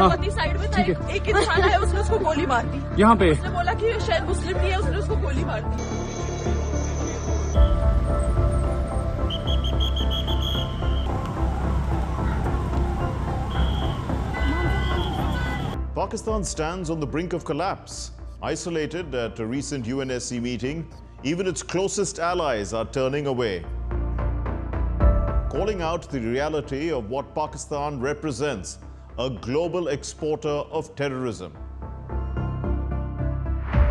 मेरा पति साइड में था, एक इंसान आया, उसने उसको गोली मार दी यहाँ पे। उसने बोला कि शायद मुस्लिम नहीं है, उसने उसको गोली मार दी। Pakistan stands on the brink of collapse. Isolated at a recent UNSC meeting, even its closest allies are turning away, calling out the reality of what Pakistan represents, a global exporter of terrorism.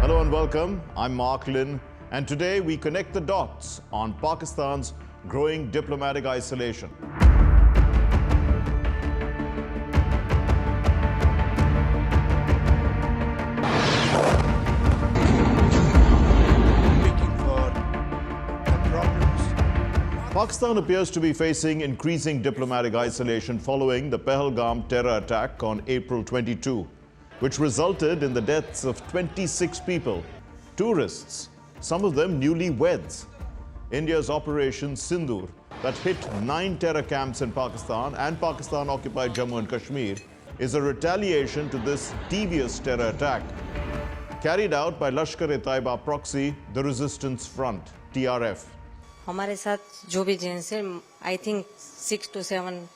Hello and welcome. I'm Mark Lynn, and today we connect the dots on Pakistan's growing diplomatic isolation. Pakistan appears to be facing increasing diplomatic isolation following the Pahalgam terror attack on April 22, which resulted in the deaths of 26 people, tourists, some of them newlyweds. India's Operation Sindoor that hit 9 terror camps in Pakistan and Pakistan-occupied Jammu and Kashmir is a retaliation to this devious terror attack carried out by Lashkar-e-Taiba proxy, the Resistance Front, TRF. हमारे साथ जो भी gents है, I think 6 to 7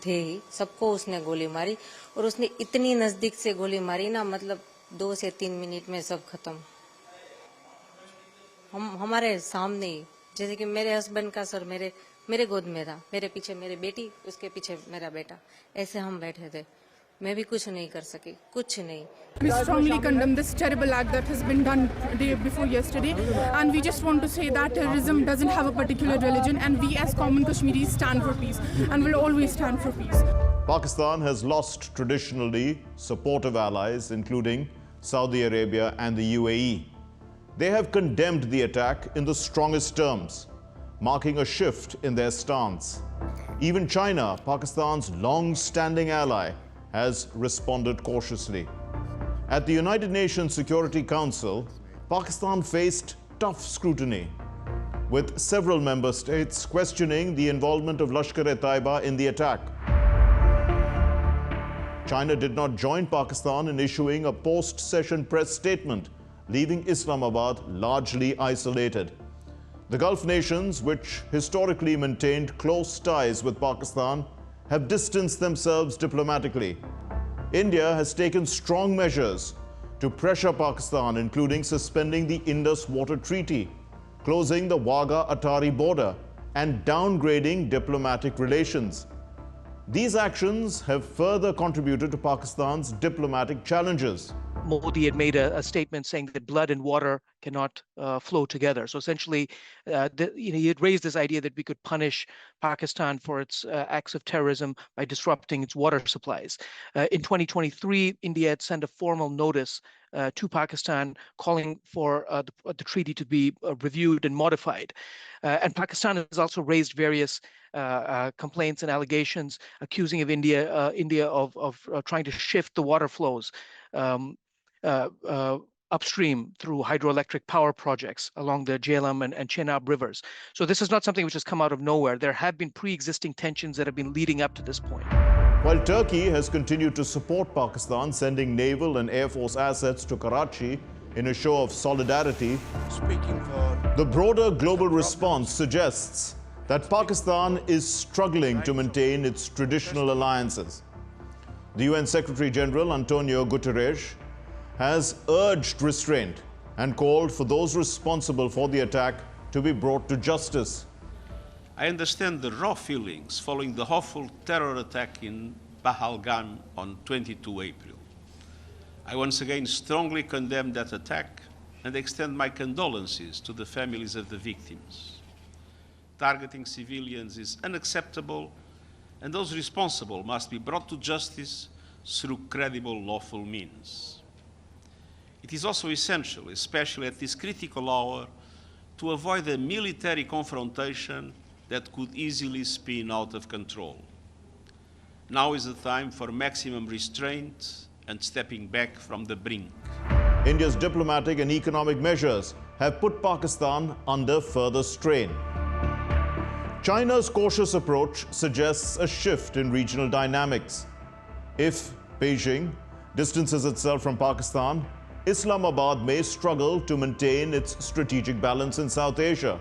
थे ही, सबको उसने गोली मारी और उसने इतनी नजदीक से गोली मारी ना, मतलब 2 से 3 मिनट में सब खत्म। हम हमारे सामने ही, जैसे कि मेरे हस्बैंड का सर मेरे गोद में था, मेरे पीछे मेरी बेटी, उसके पीछे मेरा बेटा, ऐसे हम बैठे थे। मैं भी कुछ नहीं कर सकी, कुछ नहीं। We strongly condemn this terrible act that has been done day before yesterday, and we just want to say that terrorism doesn't have a particular religion, and we as common Kashmiris stand for peace and will always stand for peace. Pakistan has lost traditionally supportive allies, including Saudi Arabia and the UAE. They have condemned the attack in the strongest terms, marking a shift in their stance. Even China, Pakistan's long-standing ally, has responded cautiously. At the United Nations Security Council, Pakistan faced tough scrutiny, with several member states questioning the involvement of Lashkar-e-Taiba in the attack. China did not join Pakistan in issuing a post-session press statement, leaving Islamabad largely isolated. The Gulf nations, which historically maintained close ties with Pakistan, have distanced themselves diplomatically. India has taken strong measures to pressure Pakistan, including suspending the Indus Water Treaty, closing the Wagah-Atari border, and downgrading diplomatic relations. These actions have further contributed to Pakistan's diplomatic challenges. Modi had made a statement saying that blood and water cannot flow together. So essentially, he had raised this idea that we could punish Pakistan for its acts of terrorism by disrupting its water supplies. In 2023, India had sent a formal notice to Pakistan calling for the treaty to be reviewed and modified. And Pakistan has also raised various complaints and allegations accusing of India of trying to shift the water flows upstream through hydroelectric power projects along the Jhelum and Chenab rivers. So this is not something which has come out of nowhere. There have been pre-existing tensions that have been leading up to this point. While Turkey has continued to support Pakistan, sending naval and air force assets to Karachi in a show of solidarity, the broader global response suggests that Pakistan is struggling to maintain its traditional alliances. The UN Secretary General Antonio Guterres has urged restraint and called for those responsible for the attack to be brought to justice. I understand the raw feelings following the awful terror attack in Pahalgam on 22 April. I once again strongly condemn that attack and extend my condolences to the families of the victims. Targeting civilians is unacceptable, and those responsible must be brought to justice through credible lawful means. It is also essential, especially at this critical hour, to avoid a military confrontation that could easily spin out of control. Now is the time for maximum restraint and stepping back from the brink. India's diplomatic and economic measures have put Pakistan under further strain. China's cautious approach suggests a shift in regional dynamics. If Beijing distances itself from Pakistan, Islamabad may struggle to maintain its strategic balance in South Asia.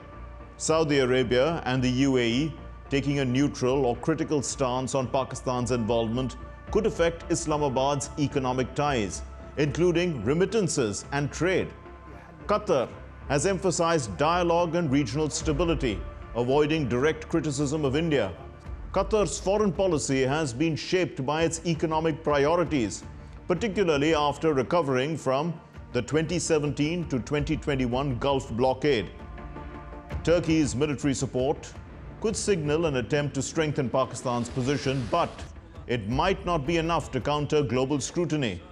Saudi Arabia and the UAE taking a neutral or critical stance on Pakistan's involvement could affect Islamabad's economic ties, including remittances and trade. Qatar has emphasized dialogue and regional stability, avoiding direct criticism of India. Qatar's foreign policy has been shaped by its economic priorities, particularly after recovering from the 2017 to 2021 Gulf blockade. Turkey's military support could signal an attempt to strengthen Pakistan's position, but it might not be enough to counter global scrutiny.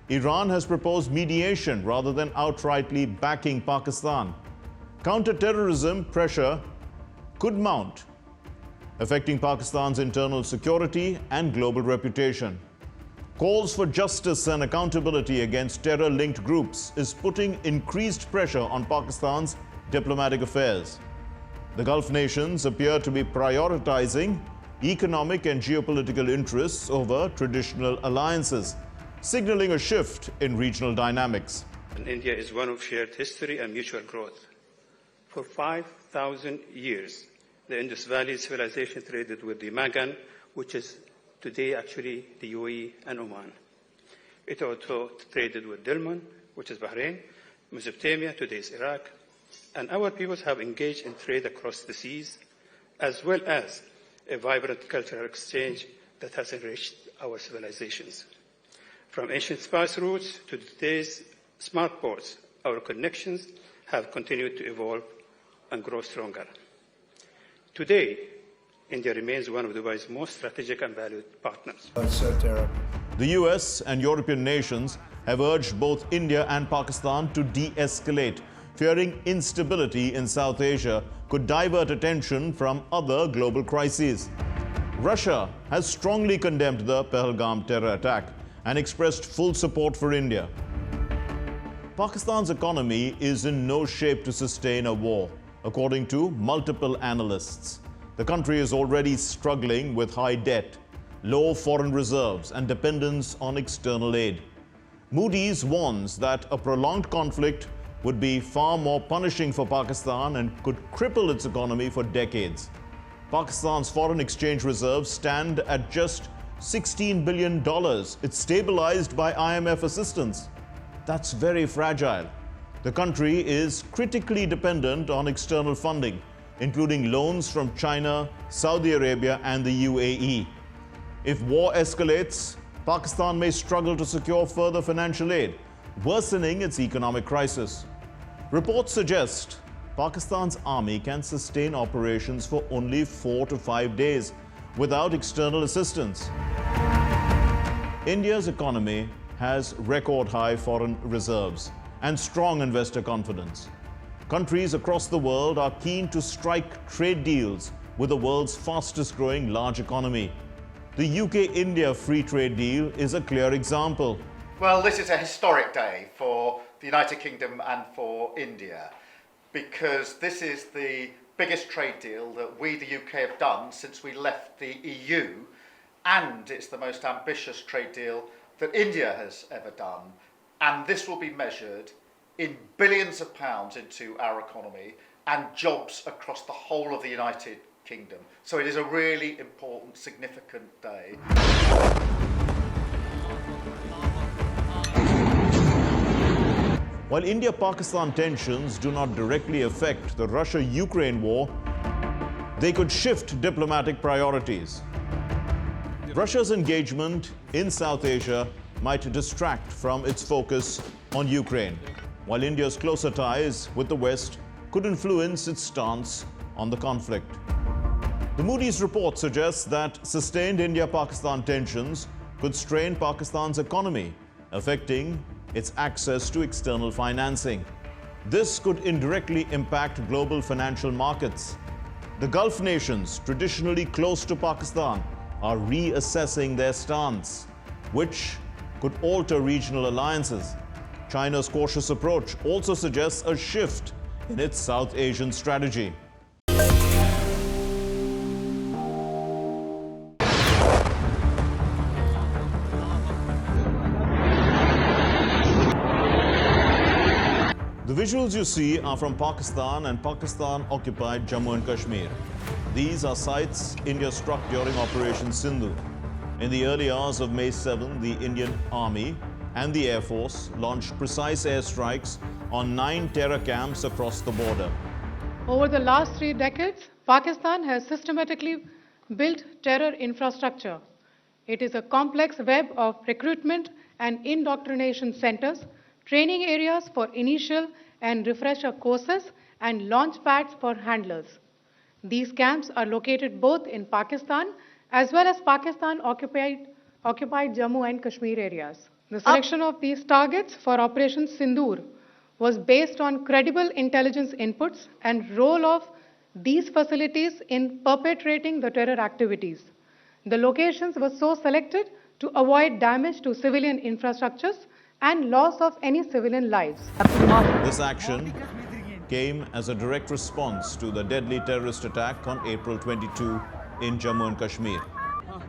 Iran has proposed mediation rather than outrightly backing Pakistan. Counter-terrorism pressure could mount, affecting Pakistan's internal security and global reputation. Calls for justice and accountability against terror-linked groups is putting increased pressure on Pakistan's diplomatic affairs. The Gulf nations appear to be prioritizing economic and geopolitical interests over traditional alliances, signaling a shift in regional dynamics. And India is one of shared history and mutual growth. For 5,000 years, the Indus Valley civilization traded with the Magan, which is today actually the UAE and Oman. It also traded with Dilmun, which is Bahrain, Mesopotamia, today's Iraq, and our peoples have engaged in trade across the seas, as well as a vibrant cultural exchange that has enriched our civilizations. From ancient spice routes to today's smart ports, our connections have continued to evolve and grow stronger. Today, India remains one of Dubai's most strategic and valued partners. That's so terrible. The US and European nations have urged both India and Pakistan to de-escalate, fearing instability in South Asia could divert attention from other global crises. Russia has strongly condemned the Pahalgam terror attack and expressed full support for India. Pakistan's economy is in no shape to sustain a war, according to multiple analysts. The country is already struggling with high debt, low foreign reserves, and dependence on external aid. Moody's warns that a prolonged conflict would be far more punishing for Pakistan and could cripple its economy for decades. Pakistan's foreign exchange reserves stand at just $16 billion. It's stabilized by IMF assistance. That's very fragile. The country is critically dependent on external funding, including loans from China, Saudi Arabia, and the UAE. If war escalates, Pakistan may struggle to secure further financial aid, worsening its economic crisis. Reports suggest Pakistan's army can sustain operations for only 4 to 5 days without external assistance. India's economy has record-high foreign reserves and strong investor confidence. Countries across the world are keen to strike trade deals with the world's fastest-growing large economy. The UK-India free trade deal is a clear example. Well, this is a historic day for the United Kingdom and for India, because this is the biggest trade deal that we, the UK, have done since we left the EU, and it's the most ambitious trade deal that India has ever done. And this will be measured in billions of pounds into our economy and jobs across the whole of the United Kingdom. So it is a really important, significant day. While India-Pakistan tensions do not directly affect the Russia-Ukraine war, they could shift diplomatic priorities. Russia's engagement in South Asia might distract from its focus on Ukraine, while India's closer ties with the West could influence its stance on the conflict. The Moody's report suggests that sustained India-Pakistan tensions could strain Pakistan's economy, affecting its access to external financing. This could indirectly impact global financial markets. The Gulf nations, traditionally close to Pakistan, are reassessing their stance, which could alter regional alliances. China's cautious approach also suggests a shift in its South Asian strategy. visuals you see are from Pakistan and Pakistan-occupied Jammu and Kashmir. These are sites India struck during Operation Sindoor. In the early hours of May 7, the Indian Army and the Air Force launched precise airstrikes on 9 terror camps across the border. Over the last 3 decades, Pakistan has systematically built terror infrastructure. It is a complex web of recruitment and indoctrination centers, training areas for initial and refresher courses, and launch pads for handlers. These camps are located both in Pakistan as well as Pakistan-occupied Jammu and Kashmir areas. The selection of these targets for Operation Sindoor was based on credible intelligence inputs and role of these facilities in perpetrating the terror activities. The locations were so selected to avoid damage to civilian infrastructures and loss of any civilian lives. This action came as a direct response to the deadly terrorist attack on April 22 in Jammu and Kashmir.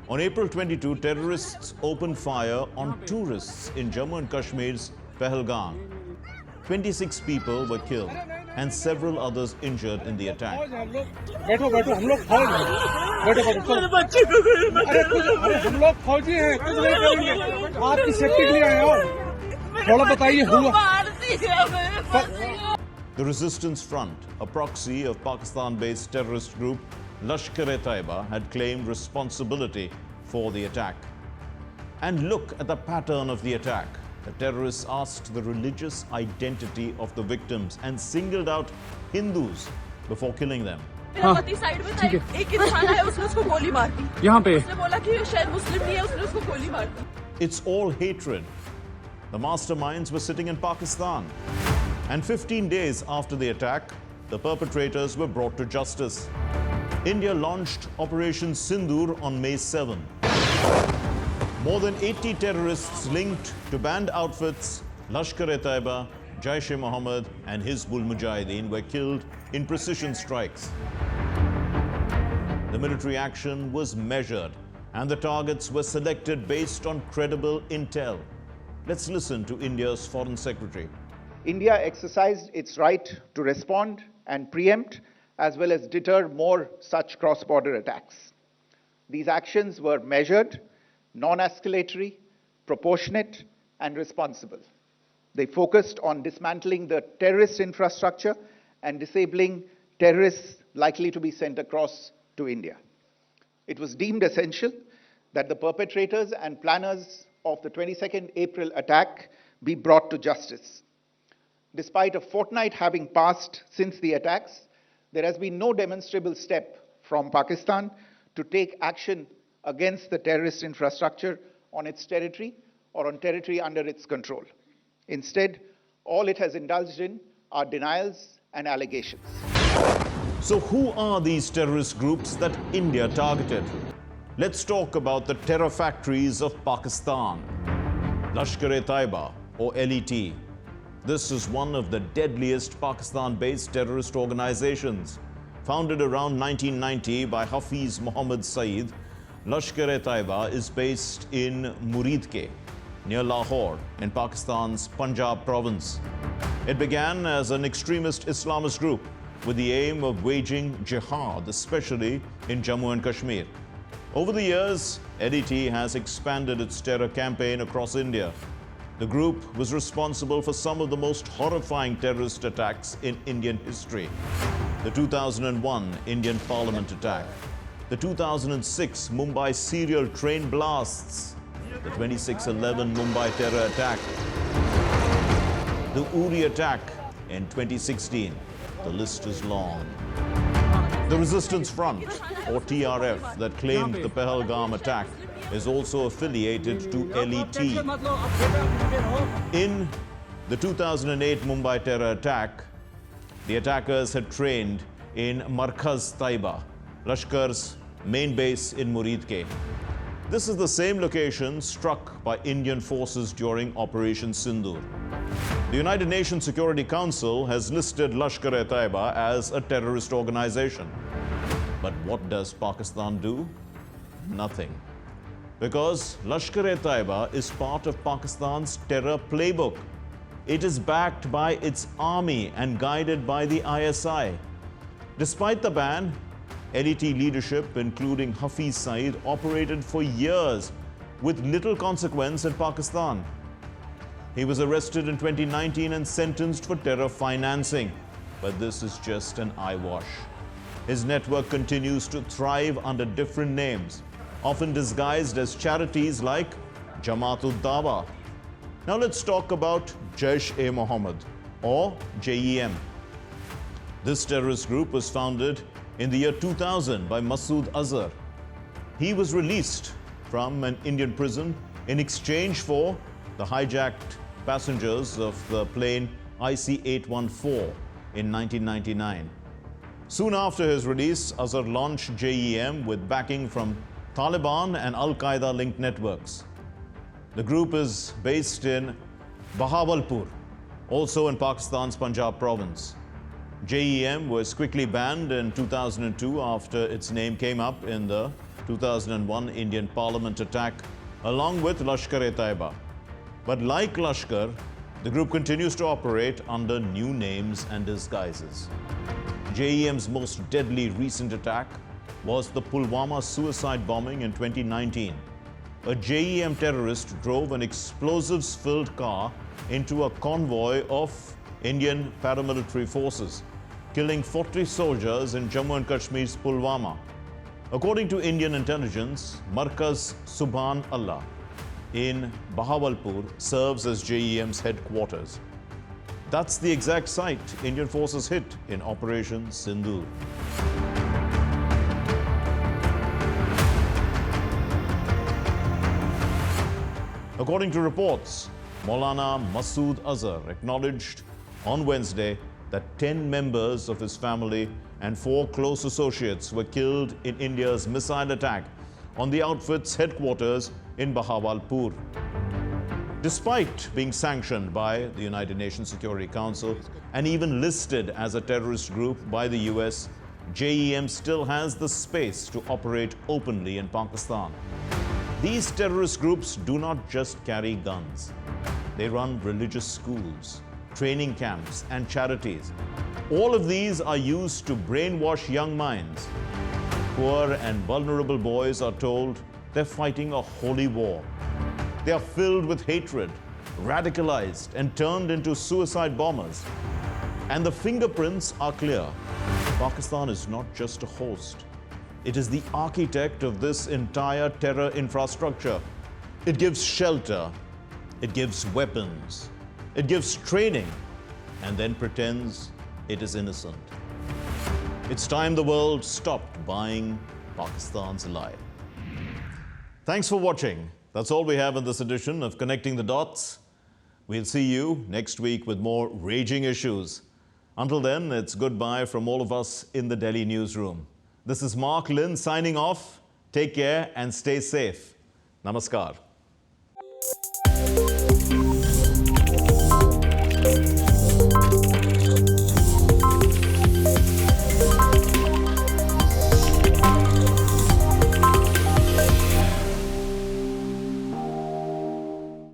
On April 22, terrorists opened fire on tourists in Jammu and Kashmir's Pahalgam. 26 people were killed and several others injured in the attack. The Resistance Front, a proxy of Pakistan-based terrorist group Lashkar-e-Taiba, had claimed responsibility for the attack. And look at the pattern of the attack. The terrorists asked the religious identity of the victims and singled out Hindus before killing them. मेरा पति side में था, एक इंसान आया, उसने उसको गोली मार दी। यहाँ पे उसने बोला कि शायद मुस्लिम नहीं है, उसने उसको गोली मार दी। It's all hatred. The masterminds were sitting in Pakistan. And 15 days after the attack, the perpetrators were brought to justice. India launched Operation Sindoor on May 7. More than 80 terrorists linked to banned outfits Lashkar-e-Taiba, Mohammed and Hizbul Mujahideen were killed in precision strikes. The military action was measured and the targets were selected based on credible intel. Let's listen to India's Foreign Secretary. India exercised its right to respond and preempt as well as deter more such cross-border attacks. These actions were measured, non-escalatory, proportionate, and responsible. They focused on dismantling the terrorist infrastructure and disabling terrorists likely to be sent across to India. It was deemed essential that the perpetrators and planners of the 22nd April attack be brought to justice. Despite a fortnight having passed since the attacks, there has been no demonstrable step from Pakistan to take action against the terrorist infrastructure on its territory or on territory under its control. Instead, all it has indulged in are denials and allegations. So who are these terrorist groups that India targeted? Let's talk about the terror factories of Pakistan. Lashkar-e-Taiba, or LET. This is one of the deadliest Pakistan-based terrorist organizations. Founded around 1990 by Hafiz Mohammed Zayed, Lashkar-e-Taiba is based in Muridke, near Lahore, in Pakistan's Punjab province. It began as an extremist Islamist group with the aim of waging jihad, especially in Jammu and Kashmir. Over the years, LET has expanded its terror campaign across India. The group was responsible for some of the most horrifying terrorist attacks in Indian history. The 2001 Indian Parliament attack, the 2006 Mumbai serial train blasts, the 26/11 Mumbai terror attack, the Uri attack in 2016. The list is long. The Resistance Front, or TRF, that claimed the Pahalgam attack is also affiliated to LET. In the 2008 Mumbai terror attack, the attackers had trained in Markaz-Taiba, Lashkar's main base in Muridke. This is the same location struck by Indian forces during Operation Sindoor. The United Nations Security Council has listed Lashkar-e-Taiba as a terrorist organization. But what does Pakistan do? Nothing. Because Lashkar-e-Taiba is part of Pakistan's terror playbook. It is backed by its army and guided by the ISI. Despite the ban, LET leadership, including Hafiz Saeed, operated for years with little consequence in Pakistan. He was arrested in 2019 and sentenced for terror financing. But this is just an eyewash. His network continues to thrive under different names, often disguised as charities like Jamaat-ud-Dawa. Now let's talk about Jaish-e-Mohammed, or JEM. This terrorist group was founded in the year 2000 by Masood Azhar. He was released from an Indian prison in exchange for the hijacked passengers of the plane IC-814 in 1999. Soon after his release, Azhar launched JEM with backing from Taliban and Al-Qaeda linked networks. The group is based in Bahawalpur, also in Pakistan's Punjab province. JEM was quickly banned in 2002 after its name came up in the 2001 Indian Parliament attack along with Lashkar-e-Taiba. But like Lashkar, the group continues to operate under new names and disguises. JEM's most deadly recent attack was the Pulwama suicide bombing in 2019. A JEM terrorist drove an explosives-filled car into a convoy of Indian paramilitary forces, killing 40 soldiers in Jammu and Kashmir's Pulwama. According to Indian intelligence, Markaz Subhan Allah in Bahawalpur serves as JEM's headquarters. That's the exact site Indian forces hit in Operation Sindoor. According to reports, Maulana Masood Azhar acknowledged on Wednesday that 10 members of his family and 4 close associates were killed in India's missile attack on the outfit's headquarters in Bahawalpur. Despite being sanctioned by the United Nations Security Council and even listed as a terrorist group by the US, JEM still has the space to operate openly in Pakistan. These terrorist groups do not just carry guns. They run religious schools, training camps, and charities. All of these are used to brainwash young minds. Poor and vulnerable boys are told they're fighting a holy war. They are filled with hatred, radicalized, and turned into suicide bombers. And the fingerprints are clear. Pakistan is not just a host. It is the architect of this entire terror infrastructure. It gives shelter, it gives weapons, it gives training, and then pretends it is innocent. It's time the world stopped buying Pakistan's lie. Thanks for watching. That's all we have in this edition of Connecting the Dots. We'll see you next week with more raging issues. Until then, it's goodbye from all of us in the Delhi newsroom. This is Mark Lynn signing off. Take care and stay safe. Namaskar.